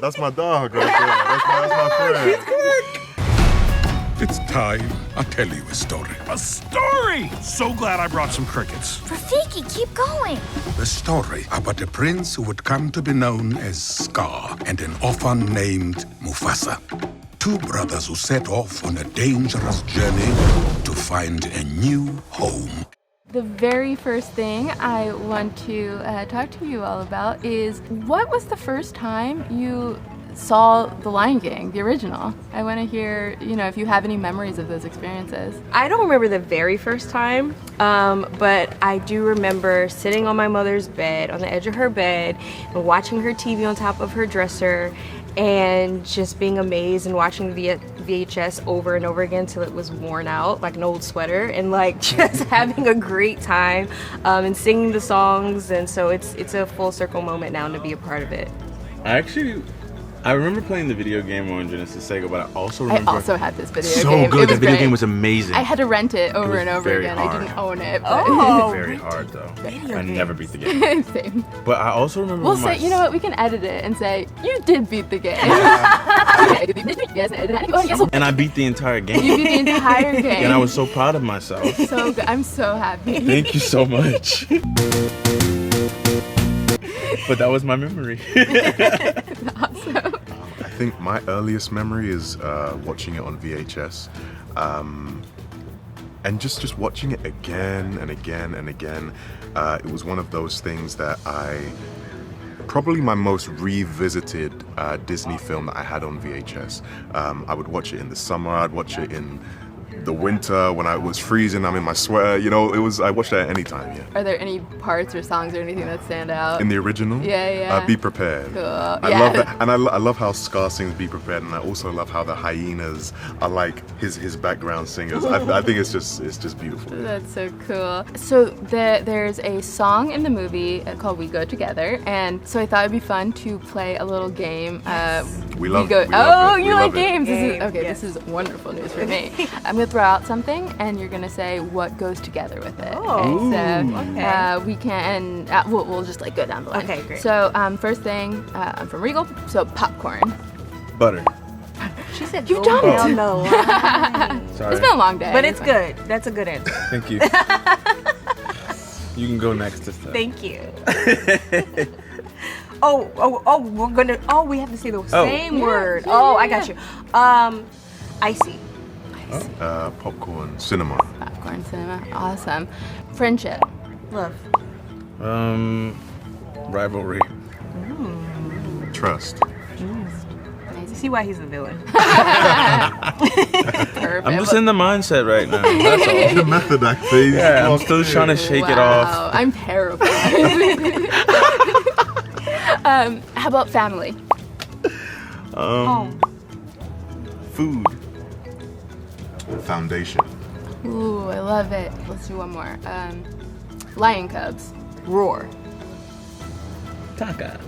That's my dog right there. That's my friend. It's time I tell you a story. A story! So glad I brought some crickets. Rafiki, keep going. The story about a prince who would come to be known as Scar and an orphan named Mufasa. Two brothers who set off on a dangerous journey to find a new home. The very first thing I want to talk to you all about is, what was the first time you saw The Lion King, the original? I want to hear, if you have any memories of those experiences. I don't remember the very first time, but I do remember sitting on my mother's bed, on the edge of her bed, and watching her TV on top of her dresser, and just being amazed and watching the VHS over and over again till it was worn out, like an old sweater, and like just having a great time and singing the songs. And so it's a full circle moment now to be a part of it. I remember playing the video game on Genesis Sega, but I also remember... I also had this video so game. good. It was The video great. game was amazing. I had to rent it over and over very again. hard. I didn't own it. But Oh, Very hard, though. I never beat the game. Same. But I also remember We'll my... say, you know what, we can edit it and say, you did beat the game. And I beat the entire game. You beat the entire game. And I was so proud of myself. So good. I'm so happy. Thank you so much. But that was my memory. Awesome. I think my earliest memory is watching it on VHS, and just watching it again and again and again. It was one of those things that probably my most revisited Disney film that I had on VHS. I would watch it in the summer, I'd watch it in the winter when I was freezing, I'm in my sweater, I watched that at any time, yeah. Are there any parts or songs or anything that stand out? In the original? Yeah. Be Prepared. Cool. I love that, and I love how Scar sings Be Prepared, and I also love how the hyenas are like his background singers. I think it's just beautiful. That's so cool. So there's a song in the movie called We Go Together, and so I thought it'd be fun to play a little game. We love it. We love it. You We like love it. games. Yes. This is wonderful news for me. I'm going to throw out something, and you're going to say what goes together with it. Oh, so we can, we'll just like go down the line. Okay, great. So first thing, I'm from Regal, so popcorn. Butter. She said, You've done it. down the line. Sorry. It's been a long day. But it's fine. good. That's a good answer. Thank you. You can go next this time. Thank you. We have to say the same word. I got you. Icy. Popcorn, cinema. Popcorn cinema. Awesome. Friendship. Love. Rivalry. Trust. You see why he's the villain. Perfect. I'm just in the mindset right now. That's all. The method acting. Yeah, I'm still trying to shake it off. Wow, I'm terrible. How about family? Home. Food. Foundation. Ooh, I love it. Let's do one more. Lion cubs. Roar. Taka.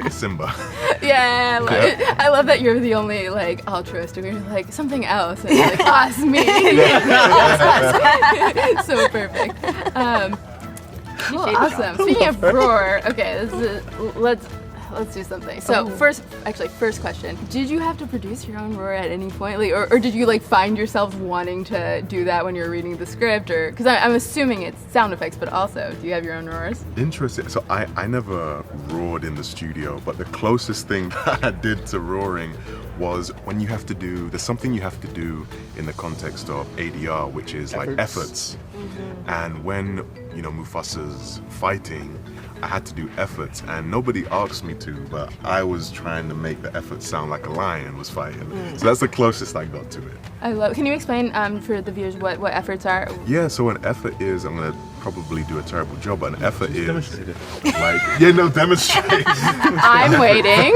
Simba. Yeah, I love that you're the only like altruistic. You're like something else, and you're like, us, me. Us. So perfect. Cool, awesome. Speaking of roar, okay, let's do something. So first question: did you have to produce your own roar at any point, or did you like find yourself wanting to do that when you were reading the script, or because I'm assuming it's sound effects, but also do you have your own roars? Interesting. So I never roared in the studio, but the closest thing that I did to roaring was when there's something you have to do in the context of ADR, which is like efforts. And when, Mufasa's fighting, I had to do efforts, and nobody asked me to, but I was trying to make the effort sound like a lion was fighting. So that's the closest I got to it. I love. Can you explain for the viewers what efforts are? Yeah, so an effort is, I'm gonna probably do a terrible job, but an effort is Demonstrate it. demonstrate. I'm waiting.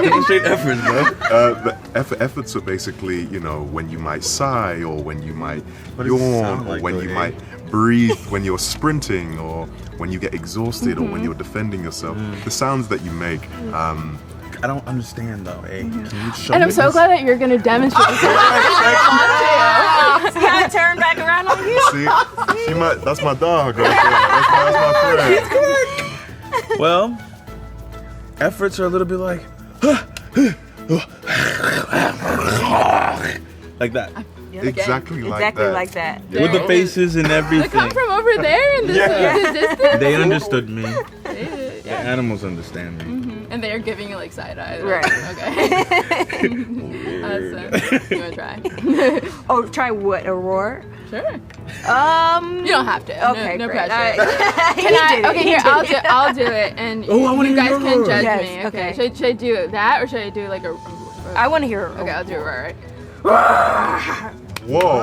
Demonstrate efforts, bro. The efforts are basically, when you might sigh, or when you might does it yawn, sound or like, when though, you eh? might breathe when you're sprinting, or when you get exhausted, or when you're defending yourself. The sounds that you make. I don't understand though, eh? Can you show And me I'm so this? glad that you're gonna demonstrate this. See how I turned back around on you? See, that's my dog right there. That's my friend. Well, efforts are a little bit like, Like that. Exactly like Exactly that. like that. With the faces and They everything. come from over there in this distance. They understood me. Yeah. The animals understand me. And they're giving you like side eye. Right. Okay. Awesome. You wanna try? Oh, try what? A roar? Sure. You don't have to. Okay, no great. pressure. He did it. Okay, He here did it. I'll do it, and Oh, I wanna you hear guys your can roar. judge Yes, me. okay. Should I do that, or should I do like a? I want to hear. Okay, I'll do a roar. Whoa.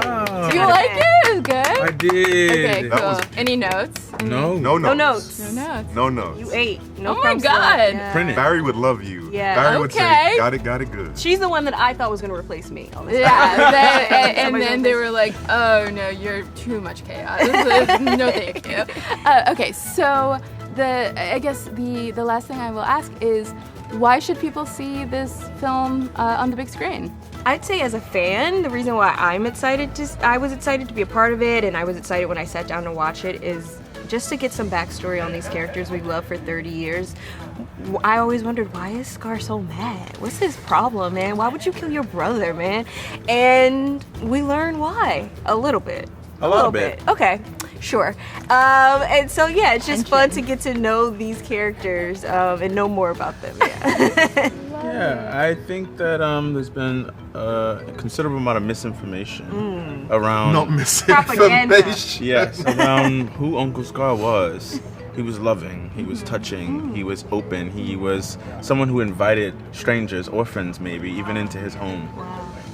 You like it? It's good. I did. Okay, That cool. was- Any notes? No. No No notes. notes. No notes. No notes. You ate. No Oh my crumbs God. left. Yeah. Print it. Barry would love you. Yeah. Barry would Okay. say, got it good. She's the one that I thought was going to replace me. all this time. Yeah, and Somebody's then gonna they fix- were like, "Oh no, you're too much chaos." No, thank you. Okay, so I guess the last thing I will ask is, why should people see this film on the big screen? I'd say as a fan, the reason why I was excited to be a part of it, and I was excited when I sat down to watch it, is just to get some backstory on these characters we've loved for 30 years. I always wondered, why is Scar so mad? What's his problem, man? Why would you kill your brother, man? And we learn why, a little bit. A little bit. Okay, sure. And so, yeah, it's just fun to get to know these characters and know more about them. Yeah. Yeah, I think that there's been a considerable amount of misinformation around. Not Propaganda. misinformation. Yes, around who Uncle Scar was. He was loving, he was touching, he was open, he was someone who invited strangers, orphans maybe, even into his home.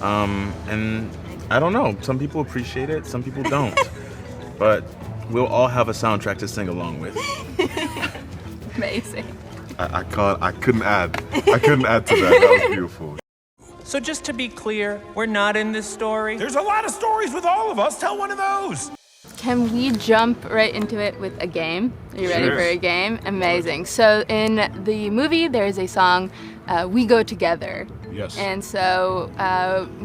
And I don't know, some people appreciate it, some people don't. But we'll all have a soundtrack to sing along with. Amazing. I couldn't add to that. That was beautiful. So just to be clear, we're not in this story. There's a lot of stories with all of us. Tell one of those. Can we jump right into it with a game? Are you ready Sure. for a game? Amazing. So in the movie, there is a song, "We Go Together." Yes. And so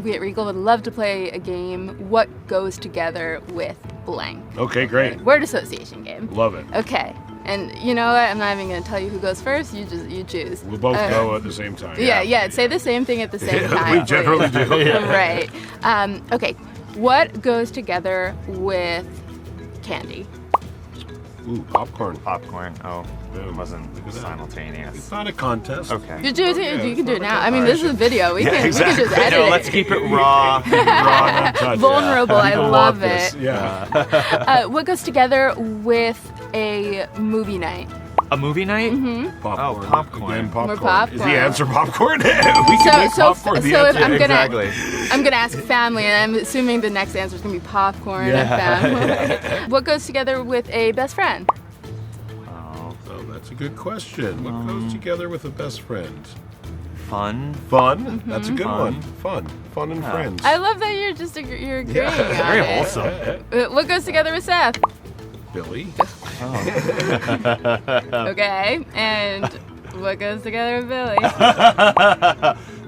we at Regal would love to play a game, what goes together with blank. Okay, great. Word association game. Love it. Okay. And you know what? I'm not even going to tell you who goes first. You choose. We'll both go at the same time. Yeah. Say the same thing at the same time. We generally do. Right. Okay. What goes together with candy? Ooh, popcorn. Popcorn. Oh, Boom. it wasn't Look at that. simultaneous. It's not a contest. Okay. You do it. You can do it now. I mean, this is a video. We can just edit No, it. let's keep it raw. Raw, untouched. Vulnerable. I People love want this. it. Yeah. What goes together with a movie night? A movie night? Popcorn. Oh, popcorn. Again, popcorn. More Is popcorn. the answer popcorn? We can make popcorn the so if answer. I'm gonna ask family, and I'm assuming the next answer is gonna be popcorn and family. What goes together with a best friend? Oh, Oh, that's a good question. What goes together with a best friend? fun. Fun. That's a good Fun. one. Fun and friends. I love that you're agreeing. on Very it. wholesome. What goes together with Seth? Billy. Okay, and what goes together with Billy?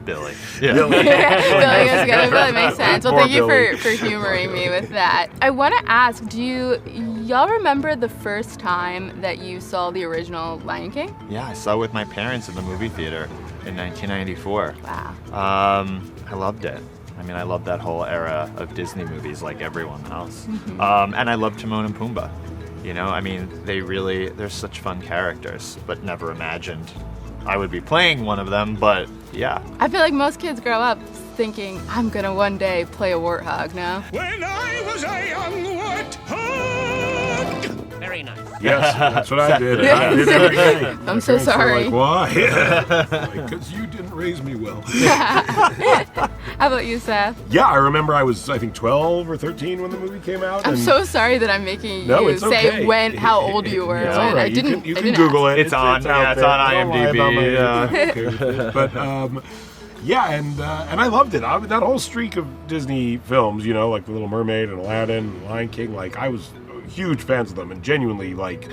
Billy. Billy goes together with Billy. Makes sense. Well, Poor thank you Billy. for humoring me with that. I want to ask, do y'all remember the first time that you saw the original Lion King? Yeah, I saw it with my parents in the movie theater in 1994. Wow. I loved it. I mean, I loved that whole era of Disney movies like everyone else. And I loved Timon and Pumbaa. You know, I mean, they're such fun characters, but never imagined I would be playing one of them, but yeah. I feel like most kids grow up thinking, I'm gonna one day play a warthog, no? When I was a young warthog. Very nice. Yes, that's what I did. Yeah. I did at the beginning. I'm so My parents were sorry. Like, why? Because you didn't raise me well. How about you, Seth? Yeah, I remember I was, I think, 12 or 13 when the movie came out. I'm and so sorry that I'm making No, you it's say okay. how old you were. It's when all right. I didn't. You I can didn't Google ask. it. It's on- out yeah, it's there. on Don't lie about my IMDb, age. yeah. I'm okay with it. But yeah, and I loved it. That whole streak of Disney films, you know, like The Little Mermaid and Aladdin and Lion King, like I was huge fans of them, and genuinely, like,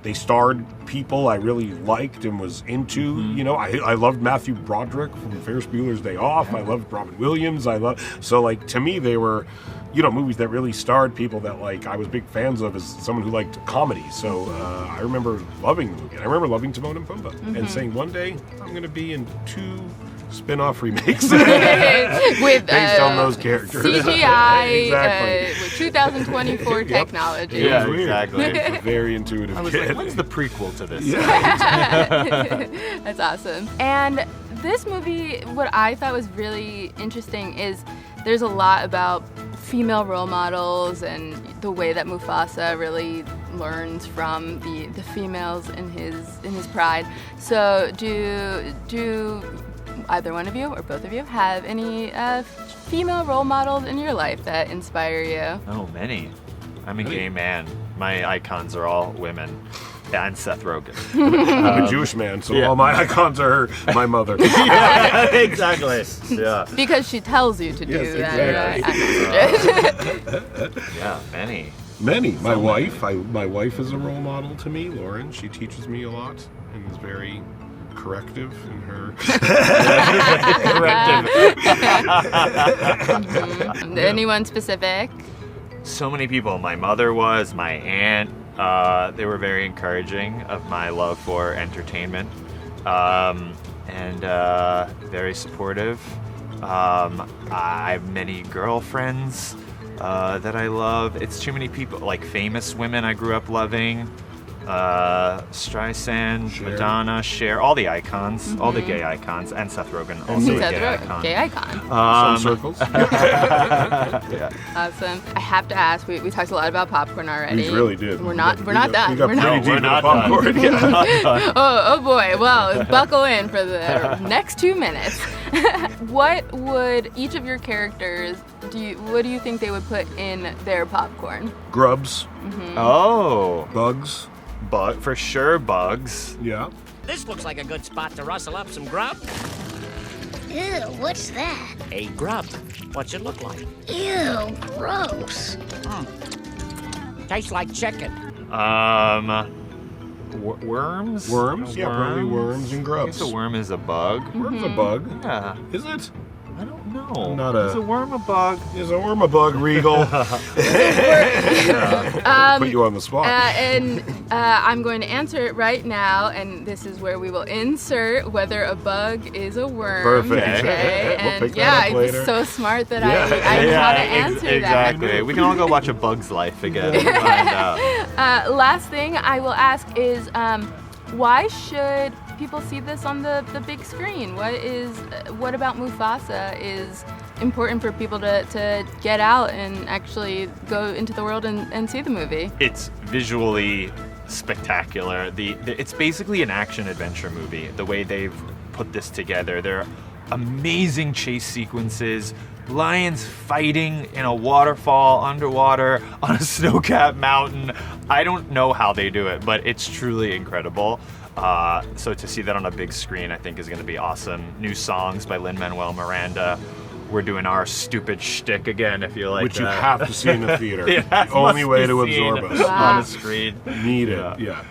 they starred people I really liked and was into. You know, I loved Matthew Broderick from Ferris Bueller's Day Off. I loved Robin Williams. So like, to me, they were, movies that really starred people that like I was big fans of as someone who liked comedy. So I remember loving the movie. And I remember loving Timon and Pumbaa and saying one day I'm going to be in 2 spin-off remakes with based on those characters. CGI Exactly. with 2024 technology. Yeah, It was weird. exactly. A very intuitive I was kid. like, when's the prequel to this? That's awesome. And this movie, what I thought was really interesting is there's a lot about female role models and the way that Mufasa really learns from the females in his pride. So do either one of you or both of you have any female role models in your life that inspire you? Oh, many. I'm a gay man. My icons are all women. And Seth Rogen. I'm a Jewish man, so all my icons are my mother. Yeah, exactly. Yeah. Because she tells you to do Yes, that. Yeah, many. Many. My wife is a role model to me, Lauren. She teaches me a lot and is very corrective in her. Anyone specific? So many people. My mother was, my aunt. They were very encouraging of my love for entertainment, and very supportive. I have many girlfriends that I love. It's too many people, like famous women I grew up loving. Streisand, Cher. Madonna, Cher, all the icons, all the gay icons, and Seth Rogen, also a Seth gay Rogen, icon. gay icon. Some circles. Yeah. Awesome. I have to ask. We talked a lot about popcorn already. We really did. We're not done. We got We're not. pretty deep in the not done. popcorn. Yeah. Oh boy. Well, buckle in for the next 2 minutes. What would each of your characters what do you think they would put in their popcorn? Grubs, Oh, bugs. for sure, bugs. Yeah. This looks like a good spot to rustle up some grub. Ew, what's that? A grub. What's it look like? Ew, gross. Tastes like chicken. Worms? Worms? Yeah, probably worms and I grubs. guess a worm is a bug. Worm's a bug. Yeah. Is it? I don't know. Not a- Is a worm a bug? Is a worm a bug, Regal? Put you on the spot. And I'm going to answer it right now, and this is where we will insert whether a bug is a worm. Perfect. Okay. We'll And pick that yeah, up I was later. so smart that Yeah. I knew how to answer that. Exactly. We can all go watch A Bug's Life again and find out. Last thing I will ask is, why should people see this on the big screen? What about Mufasa is important for people to get out and actually go into the world and see the movie? It's visually spectacular. It's basically an action-adventure movie, the way they've put this together. There are amazing chase sequences, lions fighting in a waterfall underwater on a snow-capped mountain. I don't know how they do it, but it's truly incredible. So to see that on a big screen, I think is going to be awesome. New songs by Lin-Manuel Miranda. We're doing our stupid shtick again, if you like. Which you that. have to see in the theater. It The only must way be to seen absorb us. on a screen. Need it. Yeah.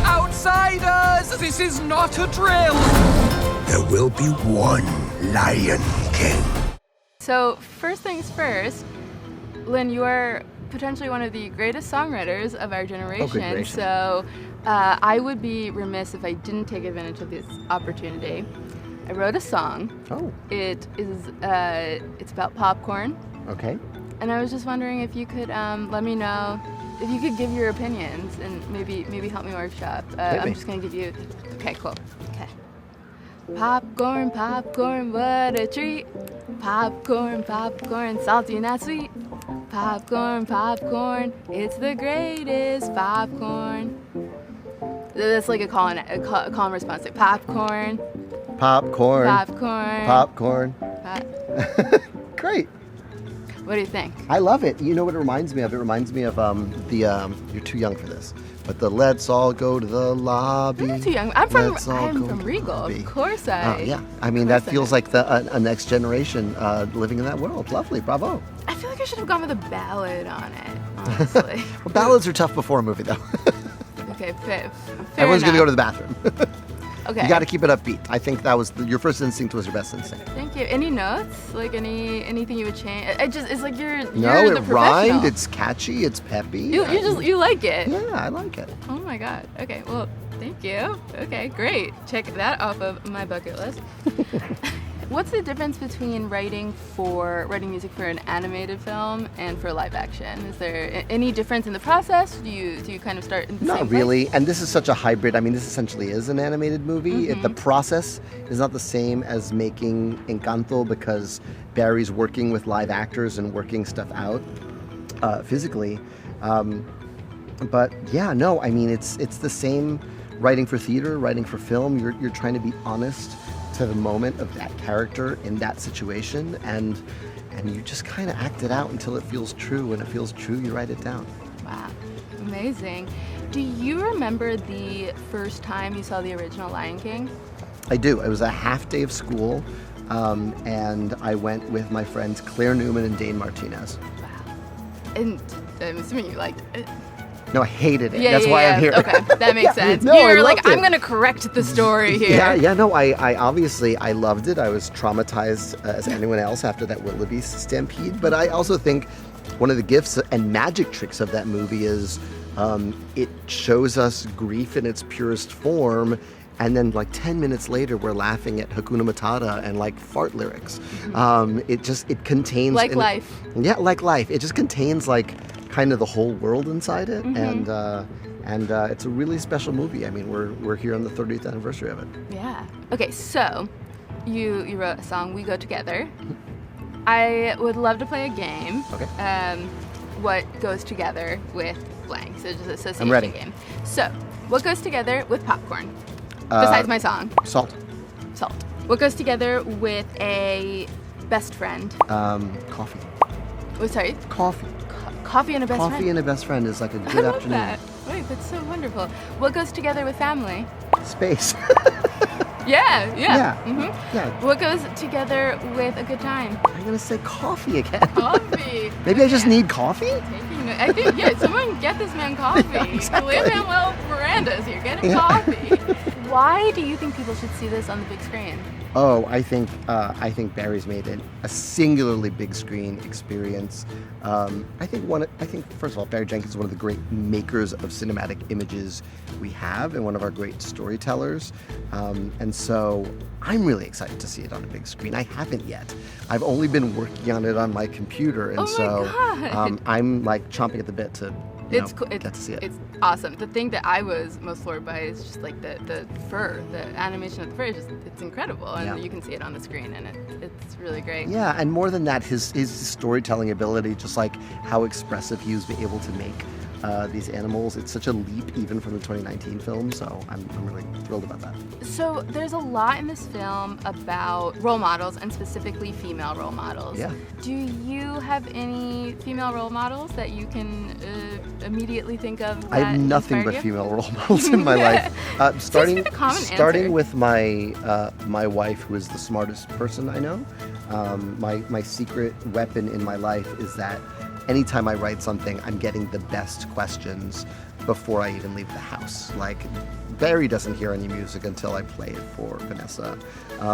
Outsiders! This is not a drill! There will be one Lion King. So first things first, Lin, you are potentially one of the greatest songwriters of our generation. So I would be remiss if I didn't take advantage of this opportunity. I wrote a song. Oh. It is it's about popcorn. Okay. And I was just wondering if you could let me know if you could give your opinions and maybe help me workshop. I'm just gonna give you. Okay, cool. Okay. Popcorn, popcorn, what a treat. Popcorn, popcorn, salty not sweet. Popcorn, popcorn, it's the greatest popcorn. That's like a call and response. Like popcorn. Popcorn. Popcorn. Popcorn. Great. What do you think? I love it. You know what it reminds me of? It reminds me of you're too young for this, but the let's all go to the lobby. I'm not too young. I'm from go to Regal. the Of course I. Oh yeah. I mean that feels like a next generation living in that world. Lovely. Bravo. I feel like I should have gone with a ballad on it, honestly. Well, ballads are tough before a movie though. Okay, fair Everyone's enough. gonna go to the bathroom. Okay. You got to keep it upbeat. I think that was your first instinct was your best instinct. Thank you. Any notes? Like anything you would change? It's like you're No, the it professional. rhymed. It's catchy. It's peppy. You like it. Yeah, I like it. Oh my god. Okay, well, thank you. Okay, great. Check that off of my bucket list. What's the difference between writing music for an animated film and for live action? Is there any difference in the process? Do you kind of start in the Not same really. place? And this is such a hybrid. I mean, this essentially is an animated movie. The process is not the same as making Encanto because Barry's working with live actors and working stuff out physically. But yeah, no, I mean, it's the same writing for theater, writing for film. You're trying to be honest to the moment of that character in that situation, and you just kind of act it out until it feels true. When it feels true, you write it down. Wow, amazing. Do you remember the first time you saw the original Lion King? I do. It was a half day of school, and I went with my friends Claire Newman and Dane Martinez. Wow. And I'm assuming you liked it. No, I hated it. Yeah, That's why I'm here. Okay, that makes sense. No, You're I like, loved it. I'm gonna correct the story here. Yeah, no, I obviously, I loved it. I was traumatized as anyone else after that wildebeest stampede, but I also think one of the gifts and magic tricks of that movie is it shows us grief in its purest form, and then like 10 minutes later, we're laughing at Hakuna Matata and like fart lyrics. It contains... Like life. Yeah, like life. It just contains like kind of the whole world inside it, and it's a really special movie. I mean, we're here on the 30th anniversary of it. Yeah. Okay, so you wrote a song, "We Go Together." I would love to play a game. Okay. What goes together with blank? So just an association I'm ready. game. So, what goes together with popcorn? Besides my song. Salt. Salt. What goes together with a best friend? Coffee. Oh, sorry. Coffee. Coffee and a best friend. Coffee and a best friend is like a I good love afternoon. that. Wait, that's so wonderful. What goes together with family? Space. Yeah. Yeah. What goes together with a good time? I'm gonna say coffee again. Coffee. Maybe I just need coffee? I think, yeah, someone get this man coffee. Yeah, exactly. Lin-Manuel Miranda is here. Get him coffee. Why do you think people should see this on the big screen? Oh, I think Barry's made it a singularly big screen experience. I think first of all, Barry Jenkins is one of the great makers of cinematic images we have, and one of our great storytellers. And so I'm really excited to see it on a big screen. I haven't yet. I've only been working on it on my computer, and God. I'm like chomping at the bit to It's cool. get to see it. It's awesome. The thing that I was most floored by is just like the fur, the animation of the fur. It's incredible, and you can see it on the screen, and it's really great. Yeah, and more than that, his storytelling ability, just like how expressive he was able to make these animals. It's such a leap even from the 2019 film, so I'm really thrilled about that. So there's a lot in this film about role models, and specifically female role models. Yeah. Do you have any female role models that you can immediately think of that I have nothing but inspire you? female role models in my life. Seems to be the common starting answer. with my wife, who is the smartest person I know. My secret weapon in my life is that anytime I write something, I'm getting the best questions before I even leave the house. Like, Barry doesn't hear any music until I play it for Vanessa.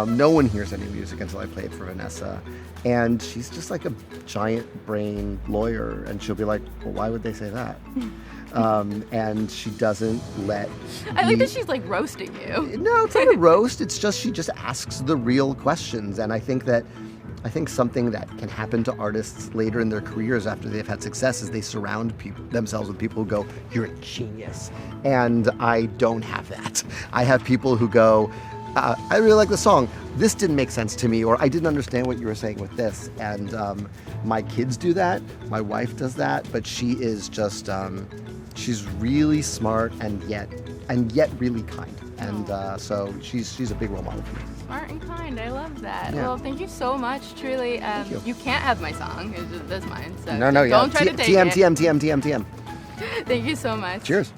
No one hears any music until I play it for Vanessa. And she's just like a giant brain lawyer, and she'll be like, well, why would they say that? And she doesn't let I like that she's like roasting you. No, it's not a roast. It's just she just asks the real questions. And I think something that can happen to artists later in their careers after they've had success is they surround themselves with people who go, you're a genius. And I don't have that. I have people who go, I really like the song. This didn't make sense to me, or I didn't understand what you were saying with this. And my kids do that. My wife does that. But she is just, she's really smart and yet really kind. And so she's a big role model for me. Smart and kind. I love that. Yeah. Well, thank you so much. Truly, you can't have my song. That's mine. So No, don't try to take it. TM. Thank you so much. Cheers.